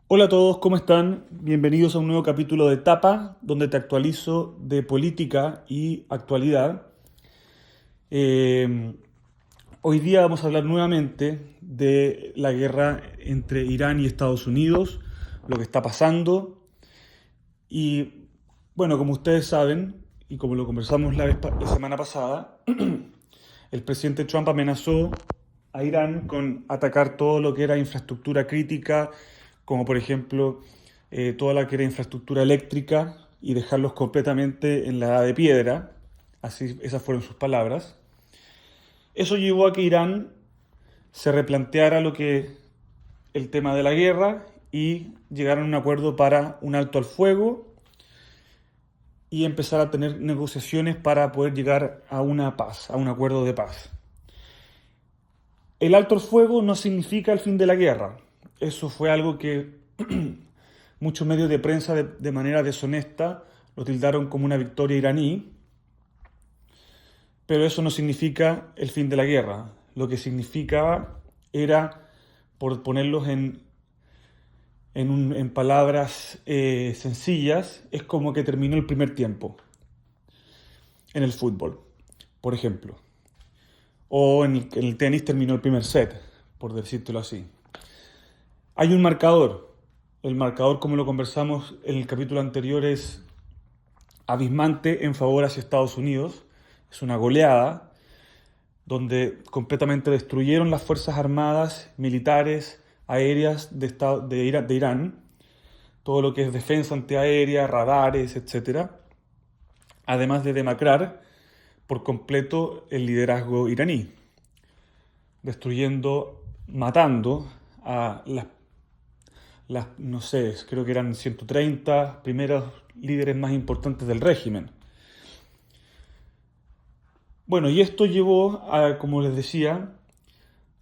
Hola a todos, ¿cómo están? Bienvenidos a un nuevo capítulo de Tapa, donde te actualizo de política y actualidad. Eh, Hoy día vamos a hablar nuevamente de la guerra entre Irán y Estados Unidos, lo que está pasando. Y bueno, como ustedes saben, y como lo conversamos la semana pasada, el presidente Trump amenazó a Irán con atacar todo lo que era infraestructura crítica, como por ejemplo toda la que era infraestructura eléctrica, y dejarlos completamente en la edad de piedra. Así, esas fueron sus palabras. Eso llevó a que Irán se replanteara el tema de la guerra y llegaron a un acuerdo para un alto al fuego y empezar a tener negociaciones para poder llegar a una paz, a un acuerdo de paz. El alto al fuego no significa el fin de la guerra. Eso fue algo que muchos medios de prensa de manera deshonesta lo tildaron como una victoria iraní, pero eso no significa el fin de la guerra. Lo que significaba era, por ponerlos en palabras sencillas, es como que terminó el primer tiempo en el fútbol, por ejemplo. O en el tenis terminó el primer set, por decírtelo así. Hay un marcador. El marcador, como lo conversamos en el capítulo anterior, es abismante en favor hacia Estados Unidos. Es una goleada donde completamente destruyeron las fuerzas armadas, militares, aéreas de Irán, todo lo que es defensa antiaérea, radares, etcétera, además de demacrar por completo el liderazgo iraní, destruyendo, matando a no sé, creo que eran 130 primeros líderes más importantes del régimen. Bueno, y esto llevó a, como les decía,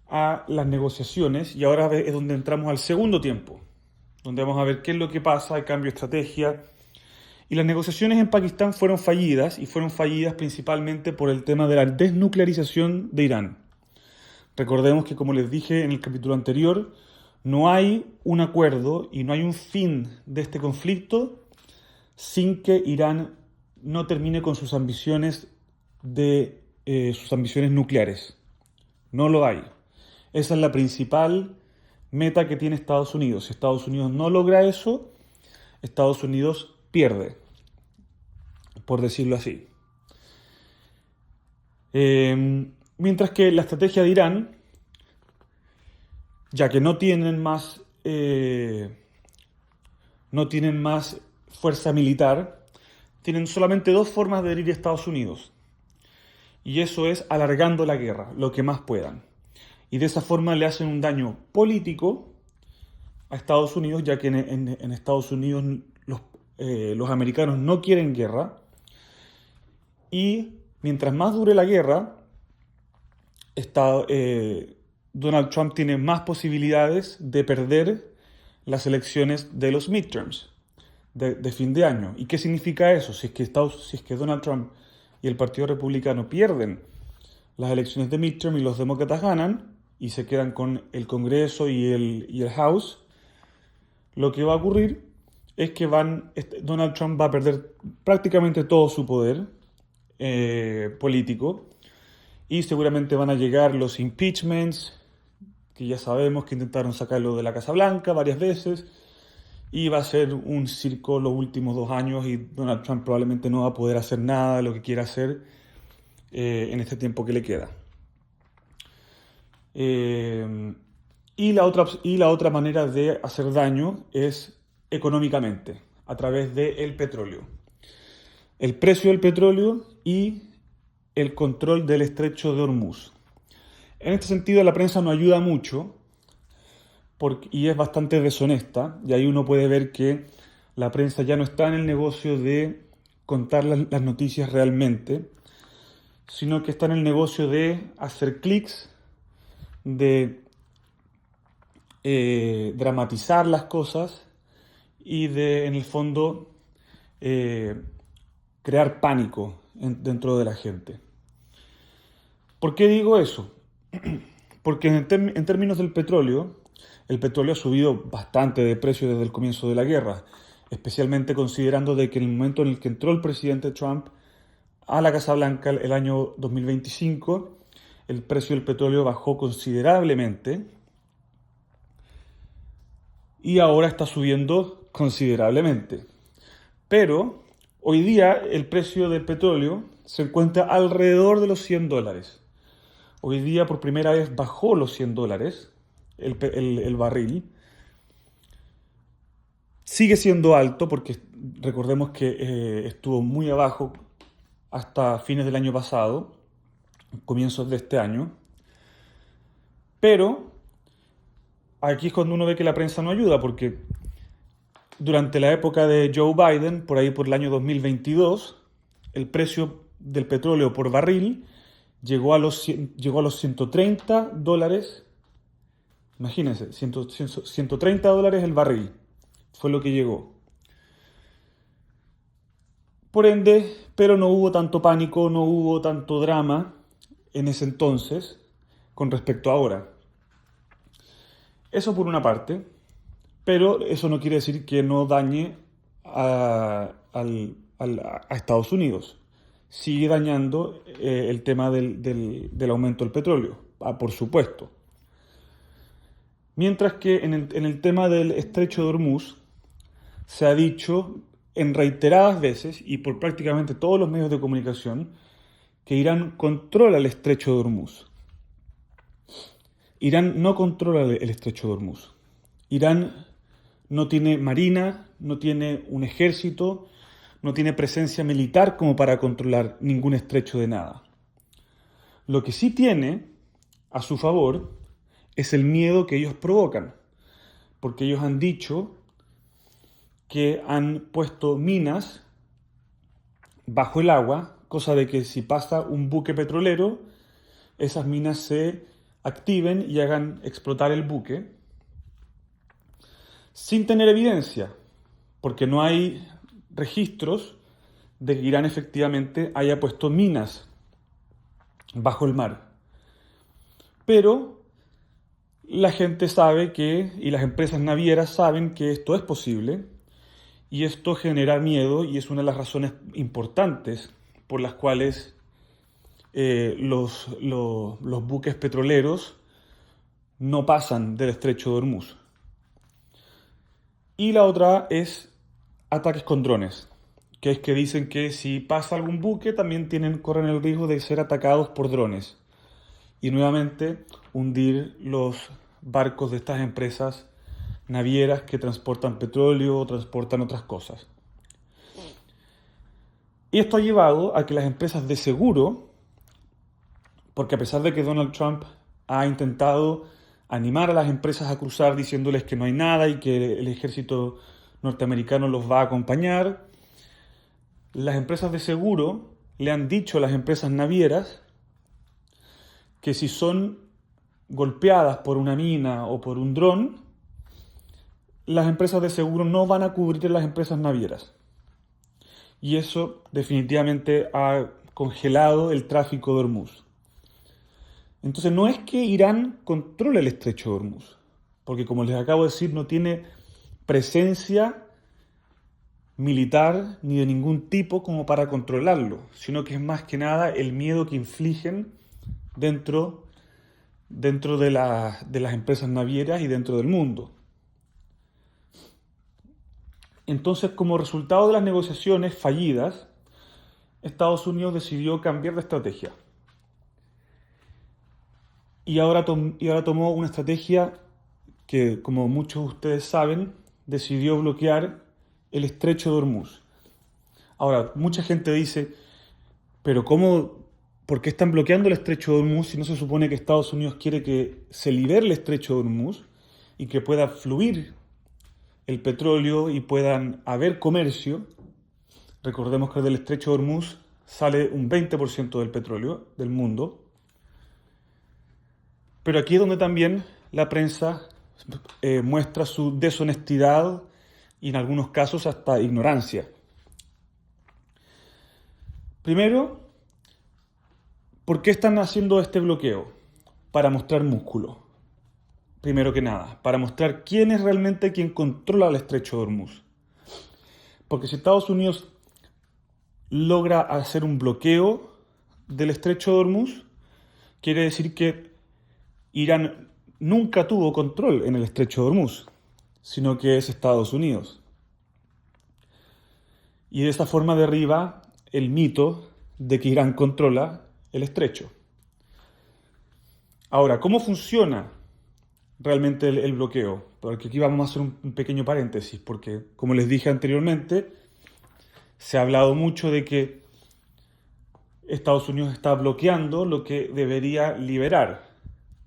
a las negociaciones y ahora es donde entramos al segundo tiempo, donde vamos a ver qué es lo que pasa, el cambio de estrategia. Y las negociaciones en Pakistán fueron fallidas y fueron fallidas principalmente por el tema de la desnuclearización de Irán. Recordemos que, como les dije en el capítulo anterior, no hay un acuerdo y no hay un fin de este conflicto sin que Irán no termine con sus ambiciones nucleares. No lo hay. Esa es la principal meta que tiene Estados Unidos. Si Estados Unidos no logra eso, Estados Unidos pierde, por decirlo así. Mientras que la estrategia de Irán, ya que no tienen más fuerza militar, tienen solamente dos formas de herir a Estados Unidos. Y eso es alargando la guerra, lo que más puedan. Y de esa forma le hacen un daño político a Estados Unidos, ya que en Estados Unidos los americanos no quieren guerra. Y mientras más dure la guerra, Donald Trump tiene más posibilidades de perder las elecciones de los midterms de fin de año. ¿Y qué significa eso? Si es que Donald Trump y el Partido Republicano pierden las elecciones de midterm y los demócratas ganan y se quedan con el Congreso y el House, lo que va a ocurrir es que Donald Trump va a perder prácticamente todo su poder político y seguramente van a llegar los impeachments, que ya sabemos que intentaron sacarlo de la Casa Blanca varias veces, y va a ser un circo los últimos 2 años y Donald Trump probablemente no va a poder hacer nada de lo que quiera hacer en este tiempo que le queda. Y la otra manera de hacer daño es económicamente, a través del petróleo. El precio del petróleo y el control del estrecho de Hormuz. En este sentido, la prensa no ayuda mucho y es bastante deshonesta, y ahí uno puede ver que la prensa ya no está en el negocio de contar las noticias realmente, sino que está en el negocio de hacer clics, de dramatizar las cosas y de, en el fondo, eh, crear pánico dentro de la gente. ¿Por qué digo eso? Porque en términos del petróleo, el petróleo ha subido bastante de precio desde el comienzo de la guerra, especialmente considerando de que en el momento en el que entró el presidente Trump a la Casa Blanca el año 2025, el precio del petróleo bajó considerablemente y ahora está subiendo considerablemente. Pero hoy día el precio del petróleo se encuentra alrededor de los $100. Hoy día por primera vez bajó los $100 el barril. Sigue siendo alto porque recordemos que estuvo muy abajo hasta fines del año pasado, comienzos de este año. Pero aquí es cuando uno ve que la prensa no ayuda, porque durante la época de Joe Biden, por ahí por el año 2022, el precio del petróleo por barril llegó a los $130. Imagínense, $130 el barril. Fue lo que llegó. Por ende, pero no hubo tanto pánico, no hubo tanto drama en ese entonces con respecto a ahora. Eso por una parte, pero eso no quiere decir que no dañe a Estados Unidos. Sigue dañando el tema del aumento del petróleo, por supuesto. Mientras que en el tema del estrecho de Hormuz se ha dicho en reiteradas veces y por prácticamente todos los medios de comunicación que Irán controla el estrecho de Hormuz. Irán no controla el estrecho de Hormuz. Irán no tiene marina, no tiene un ejército, no tiene presencia militar como para controlar ningún estrecho de nada. Lo que sí tiene a su favor es el miedo que ellos provocan, porque ellos han dicho que han puesto minas bajo el agua, cosa de que si pasa un buque petrolero, esas minas se activen y hagan explotar el buque, sin tener evidencia, porque no hay registros de que Irán efectivamente haya puesto minas bajo el mar. Pero la gente sabe que, y las empresas navieras saben que esto es posible, y esto genera miedo y es una de las razones importantes por las cuales los buques petroleros no pasan del estrecho de Hormuz. Y la otra es ataques con drones, que es que dicen que si pasa algún buque también corren el riesgo de ser atacados por drones y nuevamente hundir los barcos de estas empresas navieras que transportan petróleo o transportan otras cosas. Y esto ha llevado a que las empresas de seguro, porque a pesar de que Donald Trump ha intentado animar a las empresas a cruzar diciéndoles que no hay nada y que el ejército norteamericano los va a acompañar, las empresas de seguro le han dicho a las empresas navieras que si son golpeadas por una mina o por un dron, las empresas de seguro no van a cubrir las empresas navieras. Y eso definitivamente ha congelado el tráfico de Hormuz. Entonces no es que Irán controle el estrecho de Hormuz, porque como les acabo de decir, no tiene presencia militar ni de ningún tipo como para controlarlo, sino que es más que nada el miedo que infligen dentro de las empresas navieras y dentro del mundo. Entonces, como resultado de las negociaciones fallidas, Estados Unidos decidió cambiar de estrategia. Y ahora tomó una estrategia que, como muchos de ustedes saben, decidió bloquear el estrecho de Hormuz. Ahora, mucha gente dice, pero ¿por qué están bloqueando el estrecho de Hormuz si no se supone que Estados Unidos quiere que se libere el estrecho de Hormuz y que pueda fluir el petróleo y puedan haber comercio? Recordemos que del estrecho de Hormuz sale un 20% del petróleo del mundo. Pero aquí es donde también la prensa muestra su deshonestidad y en algunos casos hasta ignorancia. Primero, ¿por qué están haciendo este bloqueo? Para mostrar músculo. primero que nada, para mostrar quién es realmente quien controla el estrecho de Hormuz. Porque si Estados Unidos logra hacer un bloqueo del estrecho de Hormuz, quiere decir que Irán nunca tuvo control en el estrecho de Hormuz, sino que es Estados Unidos. Y de esta forma derriba el mito de que Irán controla el estrecho. Ahora, ¿cómo funciona realmente el bloqueo? Porque aquí vamos a hacer un pequeño paréntesis, porque como les dije anteriormente, se ha hablado mucho de que Estados Unidos está bloqueando lo que debería liberar.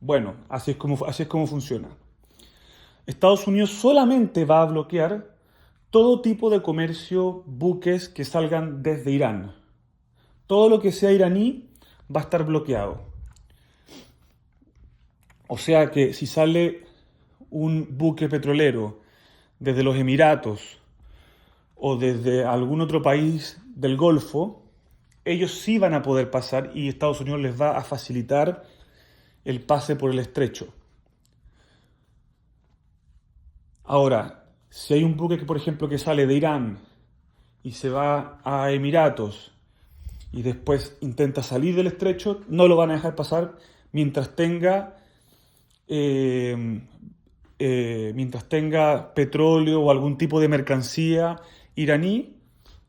Bueno, así es como funciona. Estados Unidos solamente va a bloquear todo tipo de comercio, buques que salgan desde Irán. Todo lo que sea iraní va a estar bloqueado. O sea que si sale un buque petrolero desde los Emiratos o desde algún otro país del Golfo, ellos sí van a poder pasar y Estados Unidos les va a facilitar el pase por el estrecho. Ahora, si hay un buque que, por ejemplo, que sale de Irán y se va a Emiratos y después intenta salir del estrecho, no lo van a dejar pasar mientras tenga petróleo o algún tipo de mercancía iraní,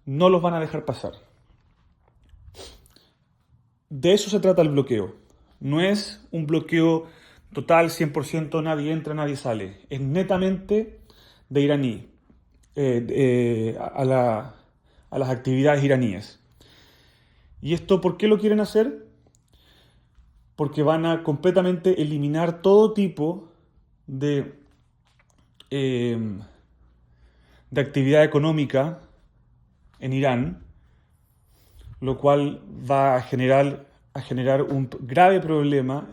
no los van a dejar pasar. De eso se trata el bloqueo. No es un bloqueo total, 100%, nadie entra, nadie sale. Es netamente de iraní, a las actividades iraníes. ¿Y esto por qué lo quieren hacer? Porque van a completamente eliminar todo tipo de actividad económica en Irán, lo cual va a generar un grave problema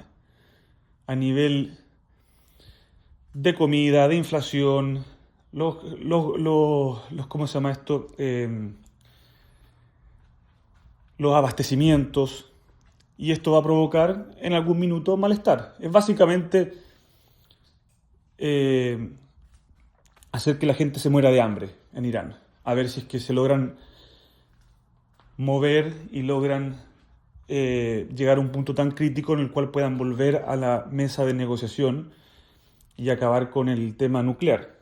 a nivel de comida, de inflación, ¿cómo se llama esto? Los abastecimientos, y esto va a provocar en algún minuto malestar. Es básicamente hacer que la gente se muera de hambre en Irán. A ver si es que se logran mover y logran llegar a un punto tan crítico en el cual puedan volver a la mesa de negociación y acabar con el tema nuclear.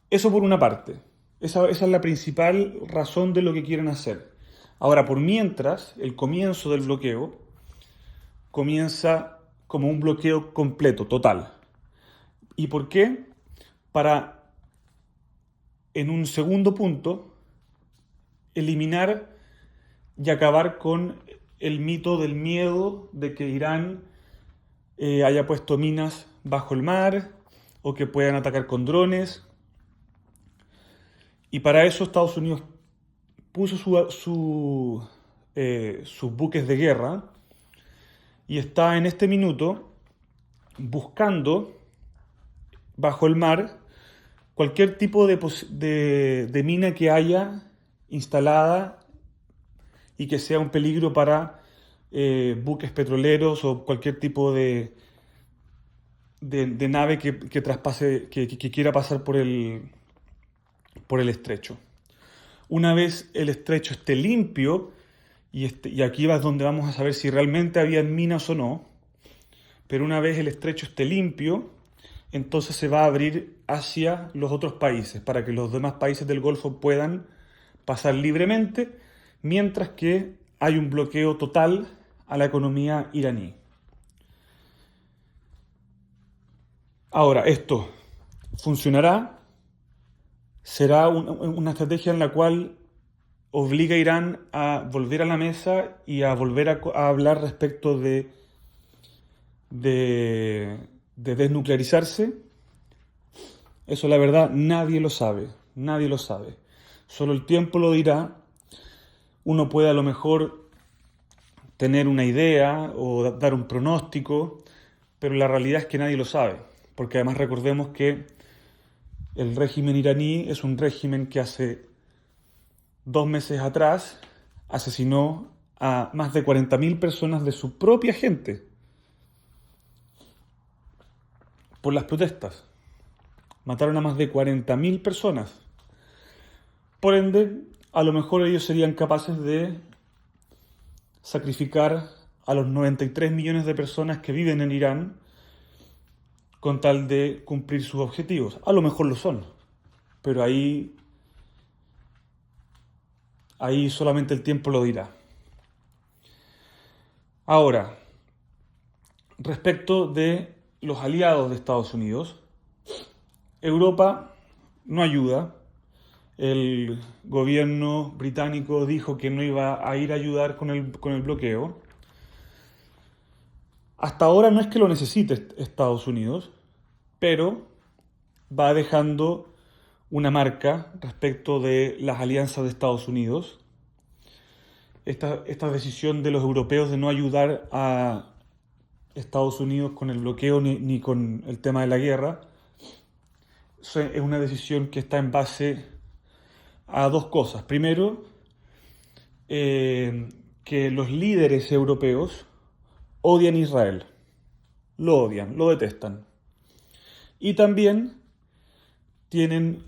Eso por una parte. Esa es la principal razón de lo que quieren hacer. Ahora, por mientras, el comienzo del bloqueo comienza como un bloqueo completo, total. ¿Y por qué? Para, en un segundo punto, eliminar y acabar con el mito del miedo de que Irán haya puesto minas bajo el mar o que puedan atacar con drones. Y para eso Estados Unidos puso sus buques de guerra y está en este minuto buscando bajo el mar cualquier tipo de mina que haya instalada y que sea un peligro para buques petroleros o cualquier tipo de nave que traspase, que quiera pasar por el estrecho. Una vez el estrecho esté limpio, y aquí es donde vamos a saber si realmente había minas o no, pero una vez el estrecho esté limpio, entonces se va a abrir hacia los otros países, para que los demás países del Golfo puedan pasar libremente, mientras que hay un bloqueo total a la economía iraní. Ahora, esto funcionará, será una estrategia en la cual obliga a Irán a volver a la mesa y a volver a hablar respecto de desnuclearizarse. Eso, la verdad, nadie lo sabe. Solo el tiempo lo dirá. Uno puede a lo mejor tener una idea o dar un pronóstico, pero la realidad es que nadie lo sabe. Porque además recordemos que el régimen iraní es un régimen que hace 2 meses atrás asesinó a más de 40.000 personas de su propia gente. por las protestas. Mataron a más de 40.000 personas. Por ende, a lo mejor ellos serían capaces de sacrificar a los 93 millones de personas que viven en Irán con tal de cumplir sus objetivos. A lo mejor lo son, pero ahí solamente el tiempo lo dirá. Ahora, respecto de los aliados de Estados Unidos, Europa no ayuda. El gobierno británico dijo que no iba a ir a ayudar con el bloqueo. Hasta ahora no es que lo necesite Estados Unidos, pero va dejando una marca respecto de las alianzas de Estados Unidos. Esta decisión de los europeos de no ayudar a Estados Unidos con el bloqueo ni con el tema de la guerra es una decisión que está en base a dos cosas. Primero, que los líderes europeos odian a Israel. Lo odian, lo detestan. Y también tienen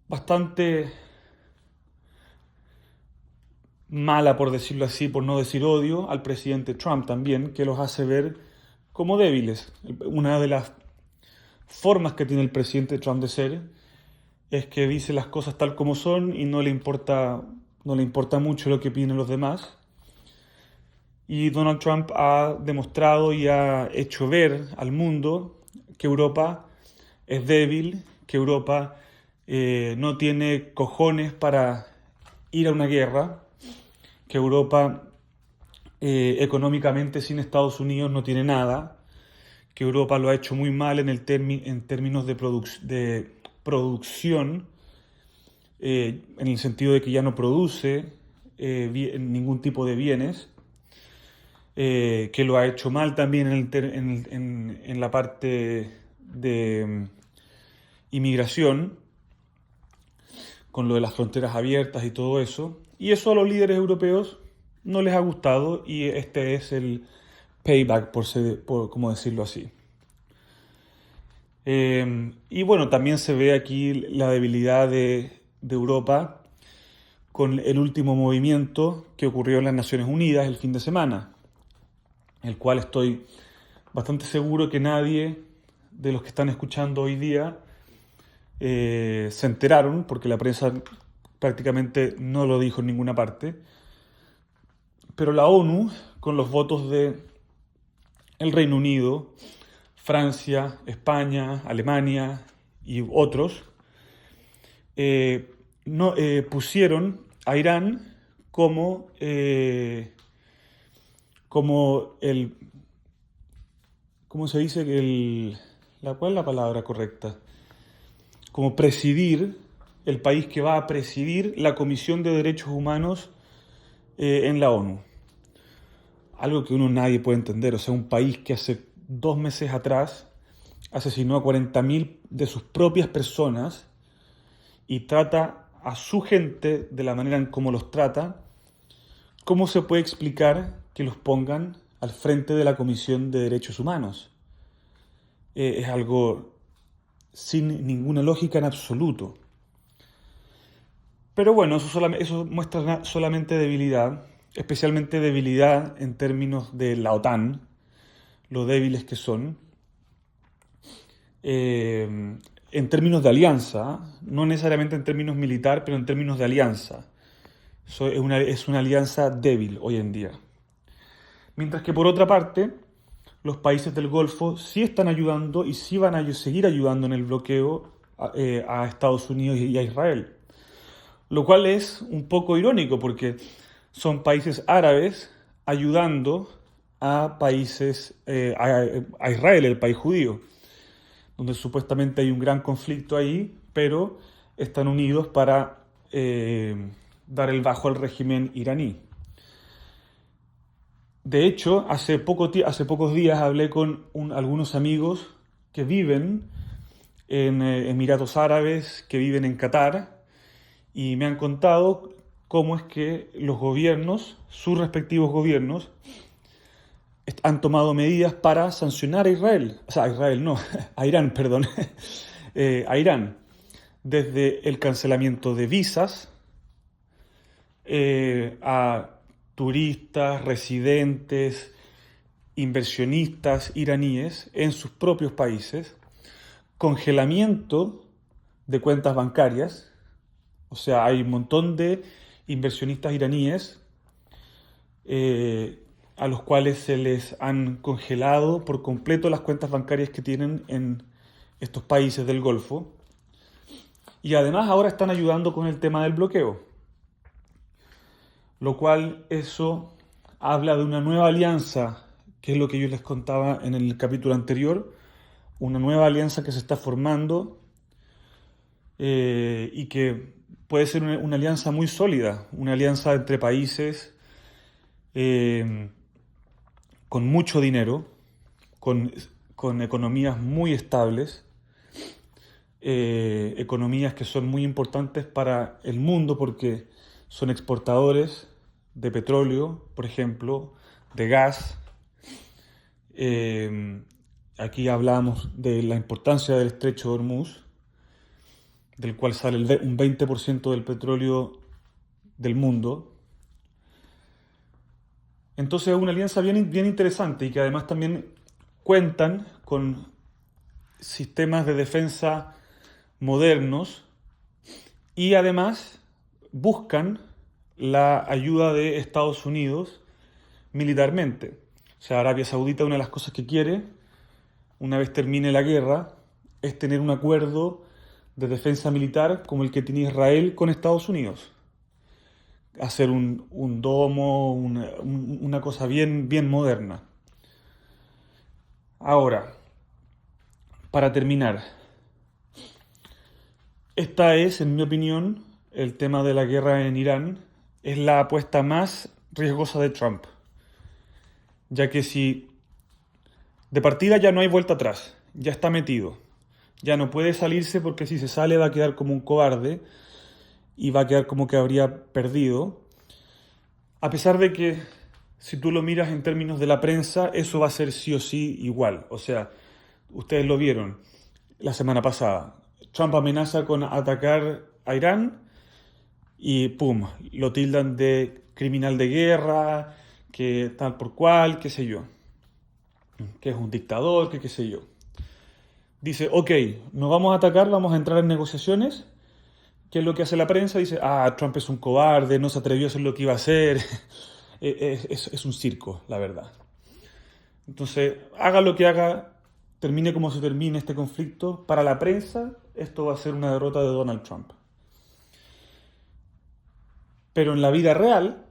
bastante mala, por decirlo así, por no decir odio, al presidente Trump también, que los hace ver como débiles. Una de las formas que tiene el presidente Trump de ser es que dice las cosas tal como son y no le importa mucho lo que opinen los demás. Y Donald Trump ha demostrado y ha hecho ver al mundo que Europa es débil, que Europa no tiene cojones para ir a una guerra, que Europa económicamente sin Estados Unidos no tiene nada, que Europa lo ha hecho muy mal en términos de producción, en el sentido de que ya no produce ningún tipo de bienes, que lo ha hecho mal también en la parte de inmigración, con lo de las fronteras abiertas y todo eso. Y eso a los líderes europeos no les ha gustado y este es el payback, por como decirlo así. Y bueno, también se ve aquí la debilidad de Europa con el último movimiento que ocurrió en las Naciones Unidas el fin de semana, el cual estoy bastante seguro que nadie de los que están escuchando hoy día se enteraron, porque la prensa prácticamente no lo dijo en ninguna parte. Pero la ONU, con los votos de el Reino Unido, Francia, España, Alemania y otros, pusieron a Irán como el, ¿cómo se dice? ¿Cuál es la palabra correcta? Como presidir, el país que va a presidir la Comisión de Derechos Humanos en la ONU. Algo que nadie puede entender. O sea, un país que hace 2 meses atrás asesinó a 40.000 de sus propias personas y trata a su gente de la manera en cómo los trata, ¿cómo se puede explicar que los pongan al frente de la Comisión de Derechos Humanos? Es algo sin ninguna lógica en absoluto. Pero bueno, eso muestra solamente debilidad, especialmente debilidad en términos de la OTAN, lo débiles que son. En términos de alianza, no necesariamente en términos militar, pero en términos de alianza. Es una alianza débil hoy en día. Mientras que por otra parte, los países del Golfo sí están ayudando y sí van a seguir ayudando en el bloqueo a Estados Unidos y a Israel. Lo cual es un poco irónico porque son países árabes ayudando a países, a Israel, el país judío, donde supuestamente hay un gran conflicto ahí, pero están unidos para dar el bajo al régimen iraní. De hecho, hace pocos días hablé con algunos amigos que viven en Emiratos Árabes, que viven en Qatar, y me han contado cómo es que los gobiernos, sus respectivos gobiernos, han tomado medidas para sancionar a Israel, o sea, a Israel no, a Irán, perdón, a Irán, desde el cancelamiento de visas a turistas, residentes, inversionistas iraníes en sus propios países, congelamiento de cuentas bancarias, o sea, hay un montón de inversionistas iraníes a los cuales se les han congelado por completo las cuentas bancarias que tienen en estos países del Golfo. Y además ahora están ayudando con el tema del bloqueo, lo cual eso habla de una nueva alianza, que es lo que yo les contaba en el capítulo anterior, una nueva alianza que se está formando y que puede ser una alianza muy sólida, una alianza entre países con mucho dinero, con, con economías muy estables, economías que son muy importantes para el mundo porque son exportadores de petróleo, por ejemplo, de gas. Aquí hablamos de la importancia del estrecho de Hormuz, del cual sale un 20% del petróleo del mundo. Entonces es una alianza bien interesante y que además también cuentan con sistemas de defensa modernos y además buscan la ayuda de Estados Unidos militarmente. O sea, Arabia Saudita, una de las cosas que quiere, una vez termine la guerra, es tener un acuerdo de defensa militar como el que tiene Israel con Estados Unidos. Hacer un domo, una cosa bien moderna. Ahora, para terminar, esta es, en mi opinión, el tema de la guerra en Irán, es la apuesta más riesgosa de Trump. Ya que si de partida ya no hay vuelta atrás, ya está metido, ya no puede salirse porque si se sale va a quedar como un cobarde y va a quedar como que habría perdido. A pesar de que si tú lo miras en términos de la prensa, eso va a ser sí o sí igual. O sea, ustedes lo vieron la semana pasada. Trump amenaza con atacar a Irán y ¡pum! Lo tildan de criminal de guerra, que tal por cual, qué sé yo, que es un dictador, que qué sé yo. Dice, ok, nos vamos a atacar, vamos a entrar en negociaciones. ¿Qué es lo que hace la prensa? Dice, Trump es un cobarde, no se atrevió a hacer lo que iba a hacer. Es un circo, la verdad. Entonces, haga lo que haga, termine como se termine este conflicto, para la prensa esto va a ser una derrota de Donald Trump. Pero en la vida real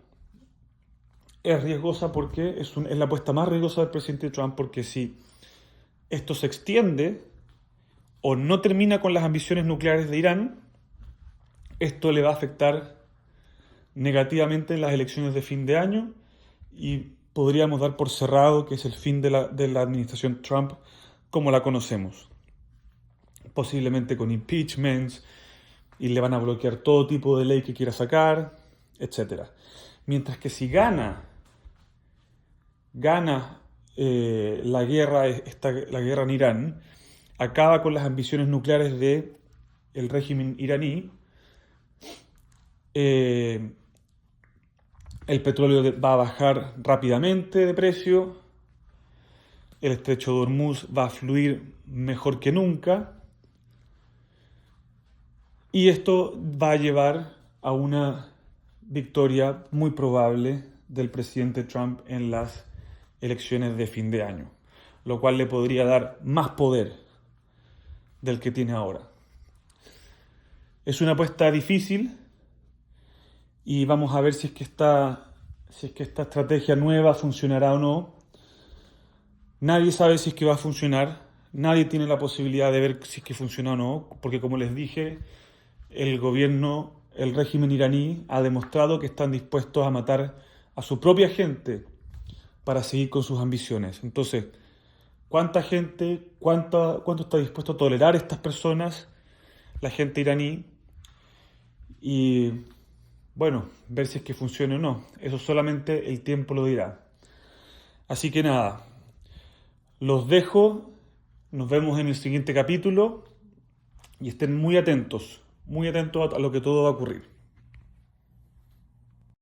es riesgosa porque es la apuesta más riesgosa del presidente Trump, porque si esto se extiende o no termina con las ambiciones nucleares de Irán, esto le va a afectar negativamente en las elecciones de fin de año y podríamos dar por cerrado que es el fin de la administración Trump como la conocemos. Posiblemente con impeachments y le van a bloquear todo tipo de ley que quiera sacar, etc. Mientras que si gana la guerra en Irán, acaba con las ambiciones nucleares del régimen iraní, el petróleo va a bajar rápidamente de precio, el estrecho de Hormuz va a fluir mejor que nunca y esto va a llevar a una victoria muy probable del presidente Trump en las elecciones de fin de año, lo cual le podría dar más poder del que tiene ahora. Es una apuesta difícil y vamos a ver si es que esta estrategia nueva funcionará o no. Nadie sabe si es que va a funcionar, nadie tiene la posibilidad de ver si es que funciona o no, porque como les dije, el régimen iraní ha demostrado que están dispuestos a matar a su propia gente para seguir con sus ambiciones. Entonces, ¿cuánta gente, cuánto está dispuesto a tolerar estas personas, la gente iraní? Y bueno, ver si es que funciona o no. Eso solamente el tiempo lo dirá. Así que nada, los dejo, nos vemos en el siguiente capítulo y estén muy atentos a lo que todo va a ocurrir.